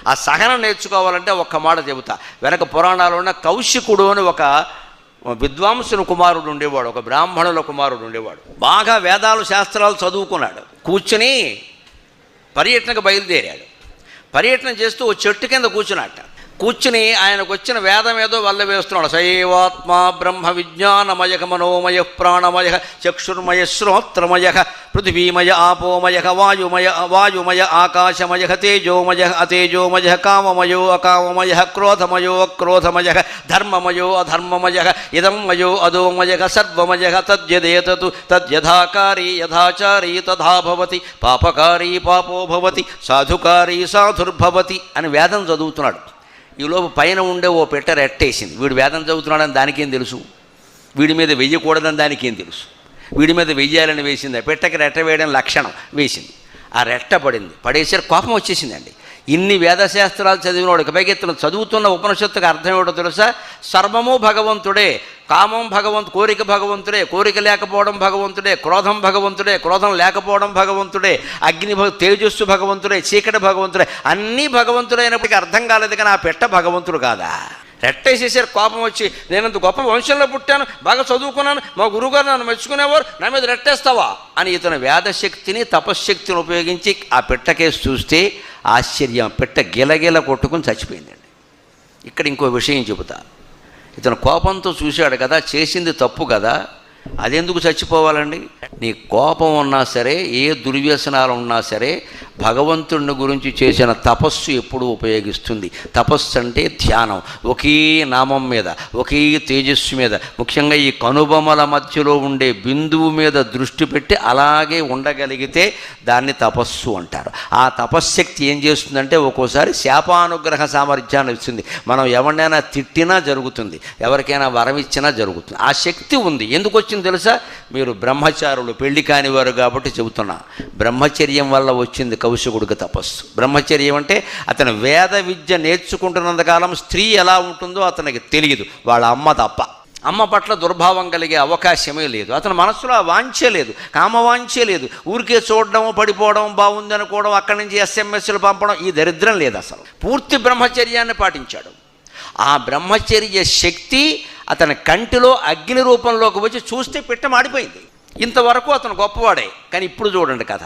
ఆ సహనం నేర్చుకోవాలంటే ఒక్క మాట చెబుతా. వెనక పురాణాల్లో ఉన్న కౌశికుడు అని ఒక విద్వాంసుని కుమారుడు ఉండేవాడు, ఒక బ్రాహ్మణుల కుమారుడు ఉండేవాడు. బాగా వేదాలు శాస్త్రాలు చదువుకున్నాడు. కూర్చుని పర్యటనకు బయలుదేరాడు. పర్యటన చేస్తూ ఓ చెట్టు కింద కూర్చున్నట్ట. కూర్చుని ఆయనకు వచ్చిన వేదం ఏదో వల్ల వేస్తున్నాడు. సైవాత్మ బ్రహ్మ విజ్ఞానమయ మనోమయ ప్రాణమయ చక్షుర్మయ శ్రోత్రమయ పృథివీమయ ఆపోమయ వాయుమయ ఆకాశమయ తేజోమయ అతేజోమయ కామమయో అకామమయ క్రోధమయో అక్రోధమయ ధర్మమయో అధర్మమయ ఇదం మయో అధోమయ సర్వమయ తద్యదేతతు తద్యథాకారీ యథాచారీ తథా భవతి పాపకారీ పాపో భవతి సాధుకారీ సాధుర్భవతి అని వేదం చదువుతున్నాడు. ఈలోపు పైన ఉండే ఓ పెట్ట రెట్టేసింది. వీడు వేదం చదువుతున్నాడని దానికేం తెలుసు, వీడి మీద వెయ్యకూడదని దానికేం తెలుసు, వీడి మీద వెయ్యాలని వేసింది. ఆ పెట్టకి రెట్ట వేయడం లక్షణం వేసింది. ఆ రెట్ట పడింది. పడేసరికి కోపం వచ్చేసిందండి. ఇన్ని వేదశాస్త్రాలు చదివినవాడు పైకెత్తున చదువుతున్న ఉపనిషత్తుకు అర్థం ఏమిటో తెలుసా? సర్వము భగవంతుడే, కామం కోరిక భగవంతుడే, కోరిక లేకపోవడం భగవంతుడే, క్రోధం భగవంతుడే, క్రోధం లేకపోవడం భగవంతుడే, తేజస్సు భగవంతుడే, చీకటి భగవంతుడే, అన్నీ భగవంతుడైనప్పటికీ అర్థం కాలేదు. కానీ ఆ పెట్ట భగవంతుడు కాదా? రెట్టేసేసారు. కోపం వచ్చి, నేనంత గొప్ప వంశంలో పుట్టాను, బాగా చదువుకున్నాను, మా గురువుగారు నన్ను మెచ్చుకునేవారు, నా మీద రెట్టేస్తావా అని ఇతను వేదశక్తిని తపశ్శక్తిని ఉపయోగించి ఆ పెట్టకేసి చూస్తే ఆశ్చర్యం, పెట్ట గిలగిల కొట్టుకుని చచ్చిపోయిందండి. ఇక్కడ ఇంకో విషయం చెబుతా. ఇతను కోపంతో చూశాడు కదా, చేసింది తప్పు కదా, అదెందుకు చచ్చిపోవాలండి? నీ కోపం ఉన్నా సరే, ఏ దుర్వ్యసనాలు ఉన్నా సరే, భగవంతుడిని గురించి చేసిన తపస్సు ఎప్పుడూ ఉపయోగిస్తుంది. తపస్సు అంటే ధ్యానం, ఒకే నామం మీద, ఒకే తేజస్సు మీద, ముఖ్యంగా ఈ కనుబొమల మధ్యలో ఉండే బిందువు మీద దృష్టి పెట్టి అలాగే ఉండగలిగితే దాన్ని తపస్సు అంటారు. ఆ తపశ్శక్తి ఏం చేస్తుందంటే ఒక్కోసారి శాపానుగ్రహ సామర్థ్యాన్ని ఇస్తుంది. మనం ఎవరినైనా తిట్టినా జరుగుతుంది, ఎవరికైనా వరం ఇచ్చినా జరుగుతుంది. ఆ శక్తి ఉంది. ఎందుకు వచ్చింది తెలుసా? మీరు బ్రహ్మచారులు, పెళ్లి కానివారు కాబట్టి చెబుతున్నా. బ్రహ్మచర్యం వల్ల వచ్చింది కౌశికుడికి తపస్సు. బ్రహ్మచర్యం అంటే అతను వేద విద్య నేర్చుకుంటున్నంతకాలం స్త్రీ ఎలా ఉంటుందో అతనికి తెలియదు, వాళ్ళ అమ్మ తప్ప. అమ్మ పట్ల దుర్భావం కలిగే అవకాశమే లేదు. అతని మనస్సులో వాంఛే లేదు, కామవాంఛే లేదు. ఊరికే చూడడం, పడిపోవడం, బాగుంది అనుకోవడం, అక్కడి నుంచి ఎస్ఎంఎస్లు పంపడం, ఈ దరిద్రం లేదు. అసలు పూర్తి బ్రహ్మచర్యాన్ని పాటించాడు. ఆ బ్రహ్మచర్య శక్తి అతని కంటిలో అగ్ని రూపంలోకి వచ్చి చూస్తే పెట్ట మాడిపోయింది. ఇంతవరకు అతను గొప్పవాడే, కానీ ఇప్పుడు చూడండి కథ.